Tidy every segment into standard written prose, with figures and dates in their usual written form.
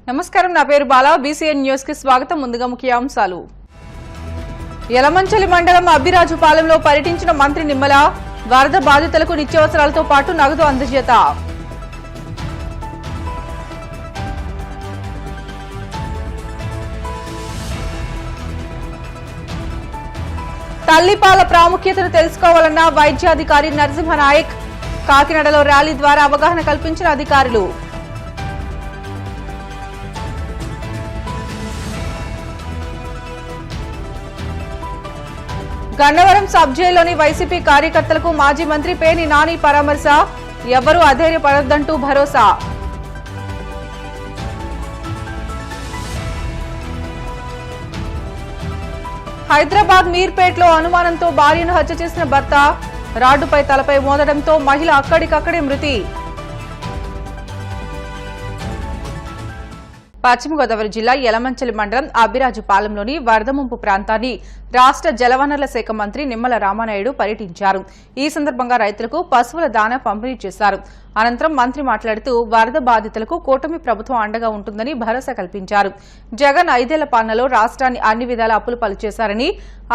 నమస్కారం, నా పేరు బాలా. బీసీఎన్ న్యూస్ కి స్వాగతం. ముందుగా ముఖ్యాంశాలు. యలమంచిలి మండలం అబ్బిరాజుపాలెంలో పర్యటించిన మంత్రి నిమ్మల. వరద బాధితులకు నిత్యావసరాలతో పాటు నగదు అందజేత. తల్లిపాల ప్రాముఖ్యతను తెలుసుకోవాలన్న వైద్యాధికారి నరసింహనాయక్. కాకినాడలో ర్యాలీ ద్వారా అవగాహన కల్పించిన అధికారులు. గన్నవరం సబ్ జైల్లోని వైసీపీ కార్యకర్తలకు మాజీ మంత్రి పేర్ని నాని పరామర్శ. ఎవరూ అధైర్యపడొద్దంటూ భరోసా. హైదరాబాద్ మీర్పేట్లో అనుమానంతో భార్యను హత్య చేసిన భర్త. రాడ్డుపై తలపై మోదడంతో మహిళ అక్కడికక్కడే మృతి. పశ్చిమ గోదావరి జిల్లా యలమంచిలి మండలం అబ్బిరాజుపాలెంలోని వరద ముంపు ప్రాంతాన్ని రాష్ట్ర జలవనరుల శాఖ మంత్రి నిమ్మల రామానాయుడు పర్యటించారు. ఈ సందర్భంగా రైతులకు పశువుల దాణా పంపిణీ చేశారు. అనంతరం మంత్రి మాట్లాడుతూ వరద బాధితులకు కూటమి ప్రభుత్వం అండగా ఉంటుందని భరోసా కల్పించారు. జగన్ 5 ఏళ్ల పాలనలో రాష్ట్రాన్ని అన్ని విధాల అప్పులు పాలుచేశారని,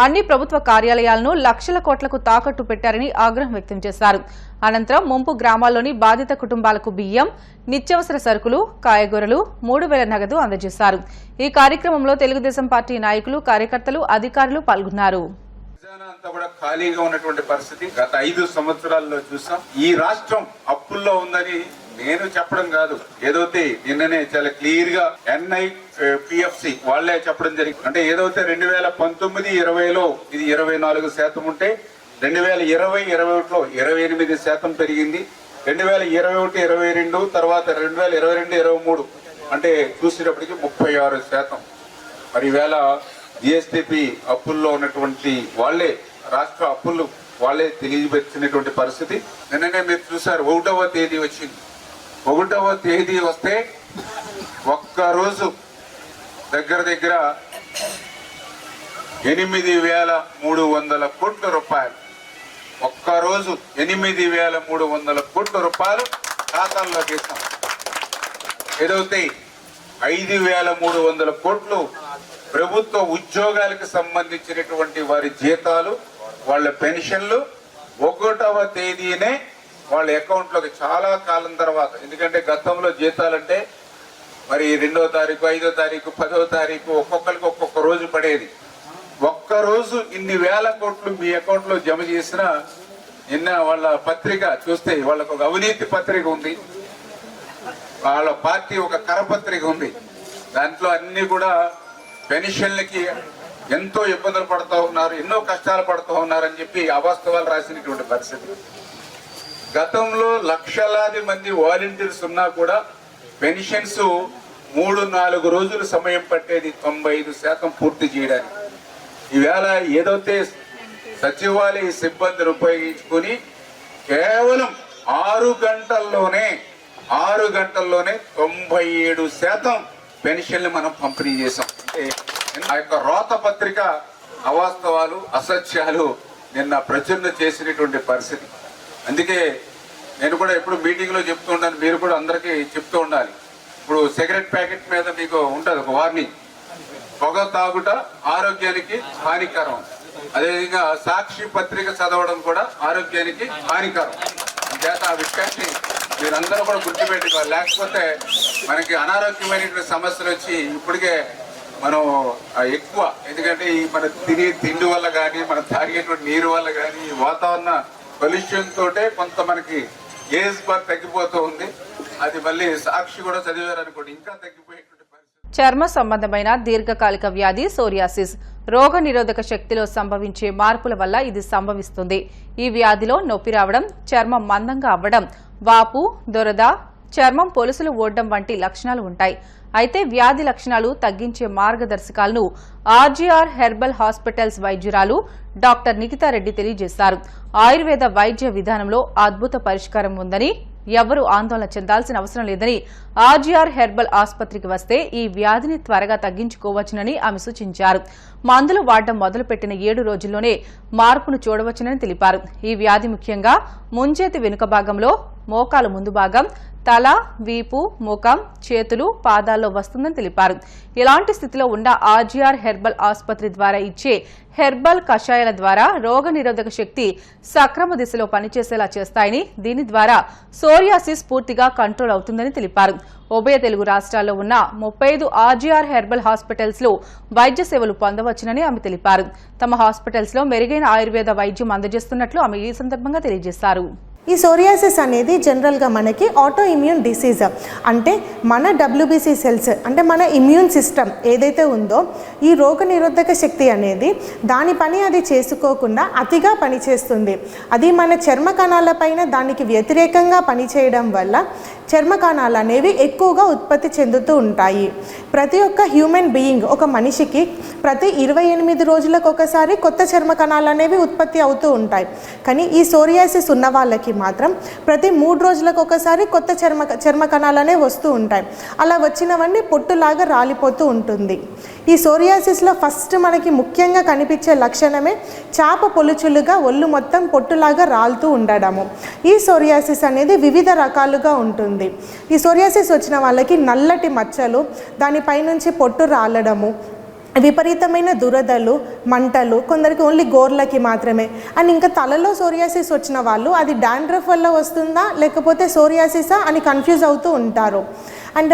అన్ని ప్రభుత్వ కార్యాలయాలను లక్షల కోట్లకు తాకట్టు పెట్టారని ఆగ్రహం వ్యక్తం చేశారు. అనంతరం ముంపు గ్రామాల్లోని బాధిత కుటుంబాలకు బియ్యం, నిత్యావసర సరుకులు, కాయగూరలు, 3000 నగదు అందజేశారు. ఈ కార్యక్రమంలో తెలుగుదేశం పార్టీ నాయకులు, కార్యకర్తలు, అధికారులు పాల్గొన్నారు. అంతా కూడా ఖాళీగా ఉన్నటువంటి పరిస్థితి గత 5 సంవత్సరాల్లో చూసాం. ఈ రాష్ట్రం అప్పుల్లో ఉందని నేను చెప్పడం కాదు, ఏదైతే నిన్ననే చాలా క్లియర్ గా NIPFC వాళ్లే చెప్పడం జరిగింది. అంటే ఏదైతే 2019-20లో ఇది 24% ఉంటే 2020-21లో 28% పెరిగింది. 2021-22 తర్వాత 2022-23 అంటే చూసేటప్పటికి 36%. మరి ఈవేళ GSTP అప్పుల్లో ఉన్నటువంటి వాళ్లే, రాష్ట్ర అప్పులు వాళ్లే తెలియజేసినటువంటి పరిస్థితి. నిన్ననే మీరు చూసారు, 1వ తేదీ వచ్చింది. 1వ తేదీ వస్తే ఒక్కరోజు దగ్గర 8,300 కోట్ల రూపాయలు, ఒక్కరోజు 8,300 కోట్ల రూపాయలు ఖాతాల్లోకి వేసాం. ఏదైతే 5,300 కోట్లు ప్రభుత్వ ఉద్యోగాలకు సంబంధించినటువంటి వారి జీతాలు, వాళ్ళ పెన్షన్లు 1వ తేదీనే వాళ్ళ అకౌంట్ లోకి, చాలా కాలం తర్వాత. ఎందుకంటే గతంలో జీతాలంటే మరి 2వ తారీఖు, 5వ తారీఖు, 10వ తారీఖు ఒక్కొక్కరికి ఒక్కొక్క రోజు పడేది. ఒక్కరోజు ఇన్ని వేల కోట్లు మీ అకౌంట్ లో జమ చేసిన, నిన్న వాళ్ళ పత్రిక చూస్తే వాళ్ళకు ఒక అవినీతి పత్రిక ఉంది, వాళ్ళ పార్టీ ఒక కరపత్రిక ఉంది. దాంట్లో అన్ని కూడా పెన్షన్లకి ఎంతో ఇబ్బందులు పడుతూ ఉన్నారు, ఎన్నో కష్టాలు పడుతూ ఉన్నారని చెప్పి అవాస్తవాలు రాసినటువంటి పరిస్థితి. గతంలో లక్షలాది మంది వాలంటీర్స్ ఉన్నా కూడా పెన్షన్స్ 3-4 రోజులు సమయం పట్టేది 95% పూర్తి చేయడానికి. ఈవేళ ఏదైతే సచివాలయ సిబ్బందిని ఉపయోగించుకుని కేవలం 6 గంటల్లోనే 97% పెన్షన్లు మనం పంపిణీ చేశాం. ఆ యొక్క రోత పత్రిక అవాస్తవాలు, అసత్యాలు నిన్న ప్రచురణ చేసినటువంటి పరిస్థితి. అందుకే నేను కూడా ఎప్పుడు మీటింగ్ లో చెప్తూ ఉంటాను, మీరు కూడా అందరికీ చెప్తూ ఉండాలి. ఇప్పుడు సిగరెట్ ప్యాకెట్ మీద మీకు ఉంటుంది ఒక వార్నింగ్, పొగ తాగుట ఆరోగ్యానికి హానికరం. అదేవిధంగా సాక్షి పత్రిక చదవడం కూడా ఆరోగ్యానికి హానికరం. చేత ఆ విషయాన్ని మీరందరూ కూడా గుర్తుపెట్టుకోవాలి. లేకపోతే మనకి అనారోగ్యమైనటువంటి సమస్యలు వచ్చి ఇప్పటికే మనం ఎక్కువ, ఎందుకంటే ఈ మన తిండి వల్ల కానీ, మనం తాగేటువంటి నీరు వల్ల కానీ, వాతావరణ పొల్యూషన్ తోటే కొంత మనకి ఏజ్ బార్ తగ్గిపోతూ ఉంది. అది మళ్ళీ సాక్షి కూడా చదివారనుకోండి, ఇంకా తగ్గిపోయేటువంటి పరిస్థితి. చర్మ సంబంధమైన దీర్ఘకాలిక వ్యాధి సోరియాసిస్ రోగ నిరోధక శక్తిలో సంభవించే మార్పుల వల్ల ఇది సంభవిస్తుంది. ఈ వ్యాధిలో నొప్పి రావడం, చర్మం మందంగా అవ్వడం, వాపు, దురద, చర్మం పొలుసులు ఓడడం వంటి లక్షణాలు ఉంటాయి. అయితే వ్యాధి లక్షణాలు తగ్గించే మార్గదర్శకాలను RGR హెర్బల్ హాస్పిటల్స్ వైద్యురాలు డాక్టర్ నిఖితారెడ్డి తెలియజేశారు. ఆయుర్వేద వైద్య విధానంలో అద్భుత పరిష్కారం ఉందని, ఎవరూ ఆందోళన చెందాల్సిన అవసరం లేదని, RGR హెర్బల్ ఆసుపత్రికి వస్తే ఈ వ్యాధిని త్వరగా తగ్గించుకోవచ్చునని ఆమె సూచించారు. మందులు వాడడం మొదలుపెట్టిన 7 రోజుల్లోనే మార్పును చూడవచ్చునని తెలిపారు. ఈ వ్యాధి ముఖ్యంగా ముంజేతి వెనుక భాగంలో, మోకాలు ముందు భాగం, తల, వీపు, ముఖం, చేతులు, పాదాల్లో వస్తుందని తెలిపారు. ఇలాంటి స్థితిలో ఉన్న ఆర్జీఆర్ హెర్బల్ ఆసుపత్రి ద్వారా ఇచ్చే హెర్బల్ కషాయాల ద్వారా రోగనిరోధక శక్తి సక్రమ దిశలో పనిచేసేలా చేస్తాయని, దీని ద్వారా సోరియాసిస్ పూర్తిగా కంట్రోల్ అవుతుందని తెలిపారు. ఉభయ తెలుగు రాష్ట్రాల్లో ఉన్న 35 ఆర్జీఆర్ హెర్బల్ హాస్పిటల్స్ లో వైద్య సేవలు పొందవచ్చునని ఆమె తెలిపారు. తమ హాస్పిటల్స్ లో మెరుగైన ఆయుర్వేద వైద్యం అందజేస్తున్నట్లు ఆమె ఈ సందర్భంగా తెలియజేశారు. ఈ సోరియాసిస్ అనేది జనరల్గా మనకి ఆటో ఇమ్యూన్ డిసీజ్, అంటే మన WBC సెల్స్ అంటే మన ఇమ్యూన్ సిస్టమ్ ఏదైతే ఉందో ఈ రోగనిరోధక శక్తి అనేది దాని పని అది చేసుకోకుండా అతిగా పనిచేస్తుంది. అది మన చర్మ కణాలపైన దానికి వ్యతిరేకంగా పనిచేయడం వల్ల చర్మ కణాలు అనేవి ఎక్కువగా ఉత్పత్తి చెందుతూ ఉంటాయి. ప్రతి ఒక్క హ్యూమన్ బీయింగ్, ఒక మనిషికి ప్రతి 28 రోజులకు ఒకసారి కొత్త చర్మ కణాలు అనేవి ఉత్పత్తి అవుతూ ఉంటాయి. కానీ ఈ సోరియాసిస్ ఉన్న వాళ్ళకి మాత్రం ప్రతి 3 రోజులకు ఒకసారి కొత్త చర్మ కణాలు అనేవి వస్తూ ఉంటాయి. అలా వచ్చినవన్నీ పొట్టులాగా రాలిపోతూ ఉంటుంది. ఈ సోరియాసిస్లో ఫస్ట్ మనకి ముఖ్యంగా కనిపించే లక్షణమే చాప పొలుచులుగా ఒళ్ళు మొత్తం పొట్టులాగా రాలుతూ ఉండడము. ఈ సోరియాసిస్ అనేది వివిధ రకాలుగా ఉంటుంది. ఈ సోరియాసిస్ వచ్చిన వాళ్ళకి నల్లటి మచ్చలు, దానిపైనుంచి పొట్టు రాలడము, విపరీతమైన దురదలు, మంటలు, కొందరికి ఓన్లీ గోర్లకి మాత్రమే. అండ్ ఇంకా తలలో సోరియాసిస్ వచ్చిన వాళ్ళు అది డాండ్రఫ్ వల్ల వస్తుందా లేకపోతే సోరియాసిసా అని కన్ఫ్యూజ్ అవుతూ ఉంటారు. అండ్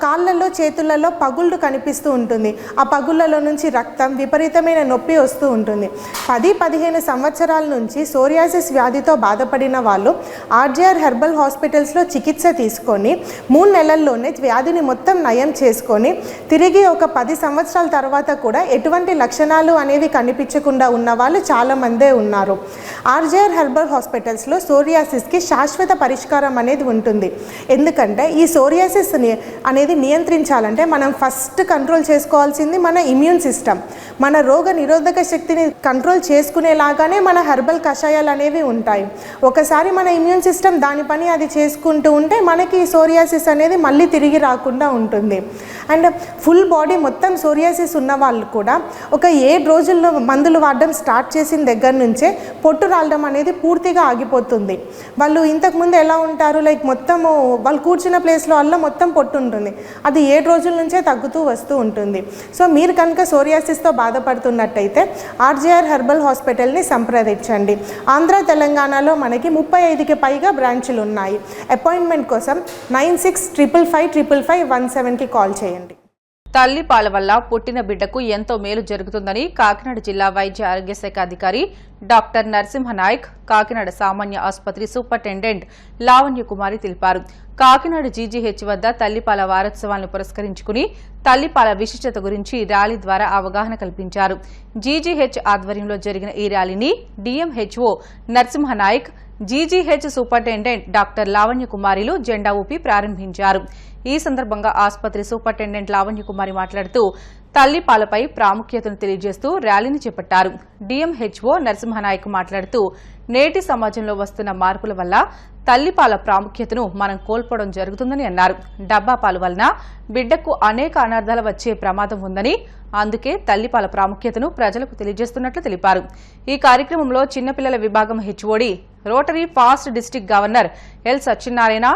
కాళ్ళల్లో, చేతులలో పగుళ్ళు కనిపిస్తూ ఉంటుంది. ఆ పగుళ్ళలో నుంచి రక్తం, విపరీతమైన నొప్పి వస్తూ ఉంటుంది. 10-15 సంవత్సరాల నుంచి సోరియాసిస్ వ్యాధితో బాధపడిన వాళ్ళు ఆర్జీఆర్ హెర్బల్ హాస్పిటల్స్లో చికిత్స తీసుకొని 3 నెలల్లోనే వ్యాధిని మొత్తం నయం చేసుకొని తిరిగి ఒక 10 సంవత్సరాల తర్వాత కూడా ఎటువంటి లక్షణాలు అనేవి కనిపించకుండా ఉన్న వాళ్ళు చాలామందే ఉన్నారు. ఆర్జీఆర్ హెర్బల్ హాస్పిటల్స్లో సోరియాసిస్కి శాశ్వత పరిష్కారం అనేది ఉంటుంది. ఎందుకంటే ఈ సోరియాసిస్ అనేది నియంత్రించాలంటే మనం ఫస్ట్ కంట్రోల్ చేసుకోవాల్సింది మన ఇమ్యూన్ సిస్టమ్. మన రోగ నిరోధక శక్తిని కంట్రోల్ చేసుకునేలాగానే మన హెర్బల్ కషాయాలు అనేవి ఉంటాయి. ఒకసారి మన ఇమ్యూన్ సిస్టమ్ దాని పని అది చేసుకుంటూ ఉంటే మనకి ఈ సోరియాసిస్ అనేది మళ్ళీ తిరిగి రాకుండా ఉంటుంది. అండ్ ఫుల్ బాడీ మొత్తం సోరియాసిస్ ఉన్న వాళ్ళు కూడా ఒక 7 రోజుల్లో మందులు వాడడం స్టార్ట్ చేసిన దగ్గర నుంచే పొట్టు రాలడం అనేది పూర్తిగా ఆగిపోతుంది. వాళ్ళు ఇంతకుముందు ఎలా ఉంటారు, లైక్ మొత్తము వాళ్ళు కూర్చున్న ప్లేస్లో వల్ల మొత్తం పొట్టు ఉంటుంది. అది 7 రోజుల నుంచే తగ్గుతూ వస్తూ ఉంటుంది. సో మీరు కనుక సోరియాసిస్తో బాధపడుతున్నట్టయితే ఆర్జీఆర్ హెర్బల్ హాస్పిటల్ని సంప్రదించండి. ఆంధ్ర, తెలంగాణలో మనకి 35కి పైగా బ్రాంచులు ఉన్నాయి. అపాయింట్మెంట్ కోసం 96555517కి కాల్ చేయండి. తల్లిపాల వల్ల పుట్టిన బిడ్డకు ఎంతో మేలు జరుగుతుందని కాకినాడ జిల్లా వైద్య ఆరోగ్య శాఖ అధికారి డాక్టర్ నరసింహనాయక్, కాకినాడ సామాన్య ఆసుపత్రి సూపరింటెండెంట్ లావణ్య కుమారి తెలిపారు. కాకినాడ జీజీహెచ్ వద్ద తల్లిపాల వారోత్సవాలను పురస్కరించుకుని తల్లిపాల విశిష్టత గురించి ర్యాలీ ద్వారా అవగాహన కల్పించారు. జీజీహెచ్ ఆధ్వర్యంలో జరిగిన ఈ ర్యాలీని DMHO Narasimha Nayak, GGH superintendent doctor Lavanya కుమారిలు జెండా ఊపి ప్రారంభించారు. ఈ సందర్భంగా ఆసుపత్రి సూపరింటెండెంట్ లావణ్య కుమారి మాట్లాడుతూ తల్లిపాలపై ప్రాముఖ్యతను తెలియజేస్తూ ర్యాలీని చేపట్టారు. డీఎంహెచ్ఓ నరసింహనాయక్ మాట్లాడుతూ నేటి సమాజంలో వస్తున్న మార్పుల వల్ల తల్లిపాల ప్రాముఖ్యతను మనం కోల్పోవడం జరుగుతుందని అన్నారు. డబ్బా పాలు వలన బిడ్డకు అనేక అనర్థాలు వచ్చే ప్రమాదం ఉందని, అందుకే తల్లిపాల ప్రాముఖ్యతను ప్రజలకు తెలియజేస్తున్నట్లు తెలిపారు. ఈ కార్యక్రమంలో చిన్నపిల్లల విభాగం HOD, Rotary past district governor L Satyanarayana,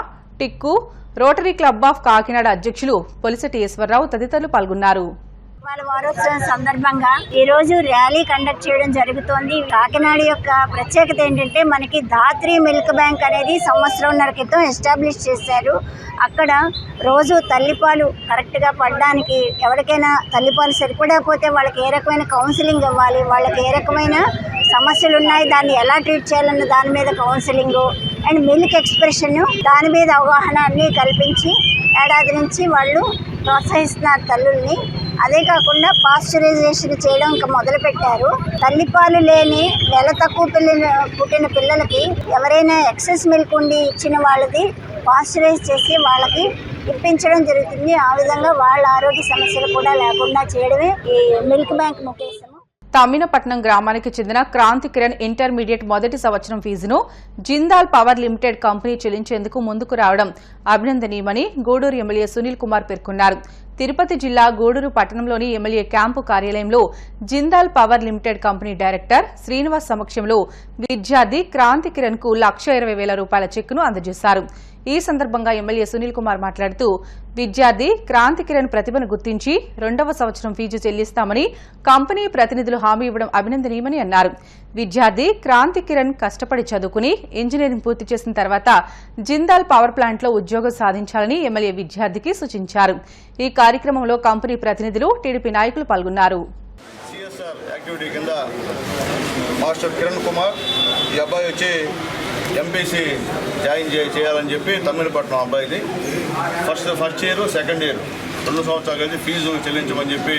Tikku, Rotary club of Kakinada అధ్యక్షులు పొలిశెట్టి ఈశ్వరరావు తదితరులు పాల్గొన్నారు. వాళ్ళ వారోత్సవం సందర్భంగా ఈ రోజు ర్యాలీ కండక్ట్ చేయడం జరుగుతోంది. కాకినాడ యొక్క ప్రత్యేకత ఏంటంటే మనకి ధాత్రి మిల్క్ బ్యాంక్ అనేది 1.5 సంవత్సరాల క్రితం ఎస్టాబ్లిష్ చేశారు. అక్కడ రోజు తల్లిపాలు కరెక్ట్గా పడడానికి, ఎవరికైనా తల్లిపాలు సరిపడకపోతే వాళ్ళకి ఏ రకమైన కౌన్సిలింగ్ ఇవ్వాలి, వాళ్ళకి ఏ రకమైన సమస్యలు ఉన్నాయి, దాన్ని ఎలా ట్రీట్ చేయాలన్న దాని మీద కౌన్సిలింగ్ అండ్ మిల్క్ ఎక్స్ప్రెషన్ దాని మీద అవగాహన అన్నీ కల్పించి ఏడాది నుంచి వాళ్ళు ప్రోత్సహిస్తున్నారు తల్లుల్ని. అదే కాకుండా పాస్చరైజేషన్ చేయడం ఇంకా మొదలుపెట్టారు. తల్లిపాలు లేని నెల తక్కువ పుట్టిన పిల్లలకి ఎవరైనా ఎక్సెస్ మిల్క్ ఉండి ఇచ్చిన వాళ్ళది పాస్చరైజ్ చేసి వాళ్ళకి ఇప్పించడం జరుగుతుంది. ఆ విధంగా వాళ్ళ ఆరోగ్య సమస్యలు కూడా లేకుండా చేయడమే ఈ మిల్క్ బ్యాంక్ ముఖ్యోద్దేశం. తమ్మినపట్నం గ్రామానికి చెందిన క్రాంతి కిరణ్ ఇంటర్మీడియట్ మొదటి సంవత్సరం ఫీజును జిందాల్ పవర్ లిమిటెడ్ కంపెనీ చెల్లించేందుకు ముందుకు రావడం అభినందనీయమని గూడూరు ఎమ్మెల్యే సునీల్ కుమార్ పేర్కొన్నారు. తిరుపతి జిల్లా గూడూరు పట్టణంలోని ఎమ్మెల్యే క్యాంపు కార్యాలయంలో Jindal power limited company director Srinivas సమక్షంలో విద్యార్థి క్రాంతి కిరణ్ కు ₹1,20,000 చెక్కును అందజేశారు. ఈ సందర్భంగా ఎమ్మెల్యే సునీల్ కుమార్ మాట్లాడుతూ విద్యార్థి క్రాంతి కిరణ్ ప్రతిభను గుర్తించి 2వ సంవత్సరం ఫీజు చెల్లిస్తామని కంపెనీ ప్రతినిధులు హామీ ఇవ్వడం అభినందనీయమని అన్నారు. విద్యార్థి క్రాంతి కిరణ్ కష్టపడి చదువుకుని ఇంజనీరింగ్ పూర్తి చేసిన తర్వాత జిందాల్ పవర్ ప్లాంట్లో ఉద్యోగం సాధించాలని ఎమ్మెల్యే విద్యార్థికి సూచించారు. ఈ కార్యక్రమంలో కంపెనీ ప్రతినిధులు, టీడీపీ నాయకులు పాల్గొన్నారు. మాస్టర్ కిరణ్ కుమార్ ఈ అబ్బాయి వచ్చి ఎంపీసీ జాయిన్ చేయాలని చెప్పి తమిళపట్నం అబ్బాయిది ఫస్ట్ ఇయర్ సెకండ్ ఇయర్ 2 సంవత్సరాలు కలిసి ఫీజు చెల్లించమని చెప్పి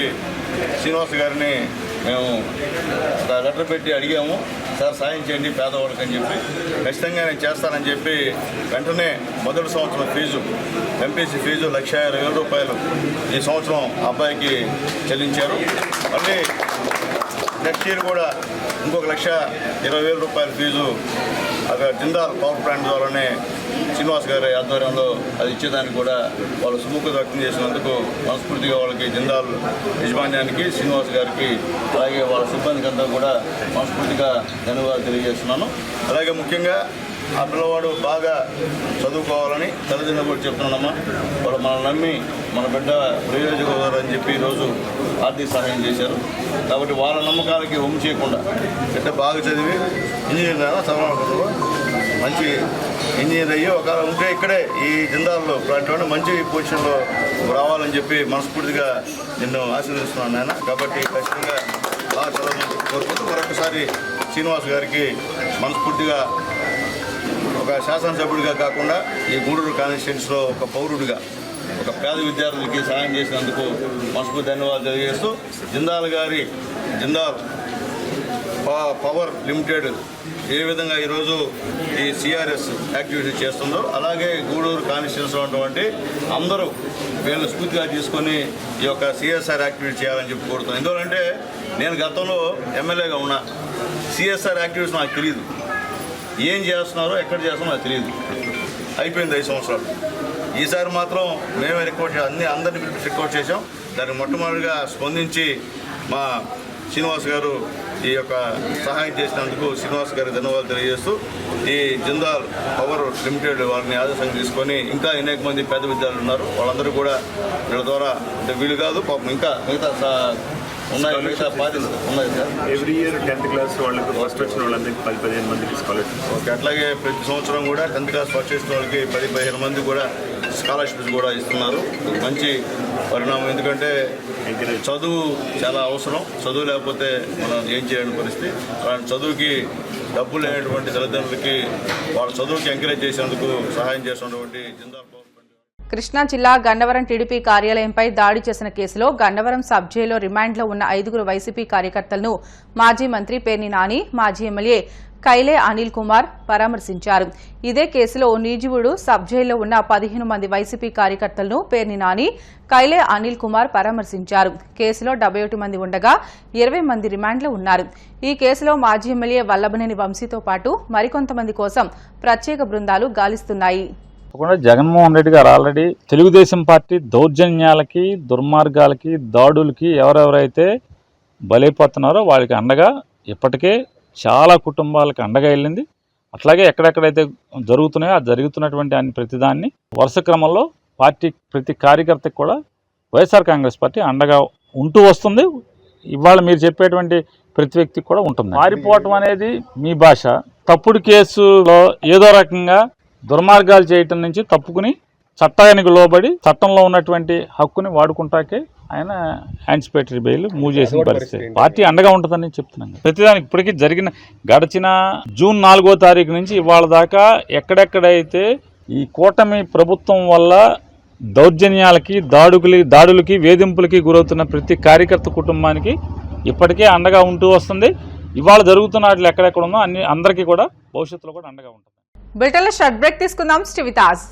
శ్రీనివాస్ గారిని మేము లెటర్ పెట్టి అడిగాము. సార్ సాయం చేయండి పేదవాళ్ళకి అని చెప్పి, ఖచ్చితంగా నేను చేస్తానని చెప్పి వెంటనే మొదటి సంవత్సరం ఫీజు ఎంపీసీ ఫీజు ₹1,20,000 ఈ సంవత్సరం అబ్బాయికి చెల్లించారు. మళ్ళీ నెక్స్ట్ ఇయర్ కూడా ఇంకొక ₹1,20,000 ఫీజు అక్కడ జిందాల్ పవర్ ప్లాంట్ ద్వారానే శ్రీనివాస్ గారి ఆధ్వర్యంలో అది ఇచ్చేదానికి కూడా వాళ్ళు సుముఖత వ్యక్తం చేసినందుకు మనస్ఫూర్తిగా వాళ్ళకి జిందాల్ యజమాన్యానికి, శ్రీనివాస్ గారికి, అలాగే వాళ్ళ సిబ్బందికి అంతా కూడా మనస్ఫూర్తిగా ధన్యవాదాలు తెలియజేస్తున్నాను. అలాగే ముఖ్యంగా ఆ పిల్లవాడు బాగా చదువుకోవాలని తల్లిదండ్రులు కూడా చెప్తున్నానమ్మా. వాళ్ళు మనం నమ్మి మన బిడ్డ ప్రయోజకులు అని చెప్పి ఈరోజు ఆర్థిక సహాయం చేశారు. కాబట్టి వాళ్ళ నమ్మకాలకి వంపు చేయకుండా బిడ్డ బాగా చదివి ఇంజనీర్ చదవకుండా మంచి ఇంజనీర్ అయ్యి ఒక ఉంటే ఇక్కడే ఈ జిందాల్లో అటువంటి మంచి పొజిషన్లో రావాలని చెప్పి మనస్ఫూర్తిగా నిన్ను ఆశీర్వదిస్తున్నాను నాయన. కాబట్టి ఖచ్చితంగా బాగా చదవమని కోరుకుంటూ మరొకసారి శ్రీనివాస్ గారికి మనస్ఫూర్తిగా ఒక శాసనసభ్యుడిగా కాకుండా ఈ గూడూరు కాన్స్టిట్యున్సీలో ఒక పౌరుడిగా ఒక పేద విద్యార్థులకి సహాయం చేసినందుకు మనస్ఫూర్తి ధన్యవాదాలు తెలియజేస్తూ జిందాల్ పవర్ లిమిటెడ్ ఏ విధంగా ఈరోజు ఈ సిఆర్ఎస్ యాక్టివిటీ చేస్తుందో అలాగే గూడూరు కాన్స్టిట్యున్సీలో ఉన్నటువంటి అందరూ వీళ్ళని స్ఫూర్తిగా తీసుకొని ఈ యొక్క సిఎస్ఆర్ యాక్టివిటీ చేయాలని చెప్పి కోరుతున్నాను. ఎందుకంటే నేను గతంలో ఎమ్మెల్యేగా ఉన్నా, సిఎస్ఆర్ యాక్టివిటీస్ నాకు తెలియదు, ఏం చేస్తున్నారో ఎక్కడ చేస్తున్నారో నాకు తెలియదు. అయిపోయింది 5 సంవత్సరాలు. ఈసారి మాత్రం మేమే అందరినీ రిక్వెస్ట్ చేసాం. దానికి మొట్టమొదటిగా స్పందించి మా శ్రీనివాస్ గారు ఈ యొక్క సహాయం చేసినందుకు శ్రీనివాస్ గారికి ధన్యవాదాలు తెలియజేస్తూ ఈ జిందాల్ పవర్ లిమిటెడ్ వారిని ఆదేశంగా తీసుకొని ఇంకా అనేక మంది పేద విద్యార్థులు ఉన్నారు, వాళ్ళందరూ కూడా వీళ్ళ ద్వారా అంటే వీళ్ళు కాదు పాపం ఇంకా మిగతా ఉన్నాయి sir. Every year 10th class వాళ్ళకి ఫస్ట్ వచ్చిన వాళ్ళందరికీ 10-15 మందికి స్కాలర్షిప్. ఓకే, అట్లాగే ప్రతి సంవత్సరం కూడా 10th క్లాస్ ఫస్ట్ వచ్చిన వాళ్ళకి 10-15 మంది కూడా స్కాలర్షిప్స్ కూడా ఇస్తున్నారు. మంచి పరిణామం, ఎందుకంటే చదువు చాలా అవసరం. చదువు లేకపోతే మనం ఏం చేయలేని పరిస్థితి. అలాంటి చదువుకి డబ్బులు లేనటువంటి తల్లిదండ్రులకి వాళ్ళ చదువుకి ఎంకరేజ్ చేసేందుకు సహాయం చేసినటువంటి జిందాల్ కృష్ణా జిల్లా గన్నవరం టీడీపీ కార్యాలయంపై దాడి చేసిన కేసులో గన్నవరం సబ్ జైల్లో రిమాండ్లో ఉన్న 5 వైసీపీ కార్యకర్తలను మాజీ మంత్రి పేర్ని నాని, మాజీ ఎమ్మెల్యే కైలే అనిల్ కుమార్ పరామర్శించారు. ఇదే కేసులో నీజువుడు సబ్ జైల్లో ఉన్న 15 మంది వైసీపీ కార్యకర్తలను పేర్ని నాని, కైలే అనిల్ కుమార్ పరామర్శించారు. కేసులో 71 మంది ఉండగా 20 మంది రిమాండ్లో ఉన్నారు. ఈ కేసులో మాజీ ఎమ్మెల్యే వల్లభనేని వంశీతో పాటు మరికొంతమంది కోసం ప్రత్యేక బృందాలు గాలిస్తున్నాయి. జగన్మోహన్ రెడ్డి గారు ఆల్రెడీ తెలుగుదేశం పార్టీ దౌర్జన్యాలకి, దుర్మార్గాలకి, దాడులకి ఎవరెవరైతే బలైపోతున్నారో వాళ్ళకి అండగా ఇప్పటికే చాలా కుటుంబాలకు అండగా వెళ్ళింది. అట్లాగే ఎక్కడెక్కడైతే జరుగుతున్నాయో ఆ జరుగుతున్నటువంటి ప్రతిదాన్ని వరుస క్రమంలో పార్టీ ప్రతి కార్యకర్తకి కూడా వైఎస్ఆర్ కాంగ్రెస్ పార్టీ అండగా ఉంటూ వస్తుంది. ఇవాళ మీరు చెప్పేటువంటి ప్రతి వ్యక్తికి కూడా ఉంటుంది. మారిపోవటం అనేది మీ భాష. తప్పుడు కేసులో ఏదో రకంగా దుర్మార్గాలు చేయటం నుంచి తప్పుకుని చట్టానికి లోబడి చట్టంలో ఉన్నటువంటి హక్కుని వాడుకుంటాకే ఆయన యాంటిసిపేటరీ బెయిల్ మూవ్ చేసిన పరిస్థితి. పార్టీ అండగా ఉంటుందని చెప్తున్నాను. ప్రతిదానికి ఇప్పటికీ గడిచిన జూన్ 4వ తారీఖు నుంచి ఇవాళ దాకా ఎక్కడెక్కడైతే ఈ కూటమి ప్రభుత్వం వల్ల దౌర్జన్యాలకి, దాడులకి, వేధింపులకి గురవుతున్న ప్రతి కార్యకర్త కుటుంబానికి ఇప్పటికే అండగా ఉంటూ వస్తుంది. ఇవాళ జరుగుతున్న వాటిలో ఎక్కడెక్కడ ఉందో అందరికీ కూడా భవిష్యత్తులో కూడా అండగా ఉంటుంది. బులెటిన్లో షార్ట్ బ్రేక్ తీసుకుందాం. స్టివితాజ్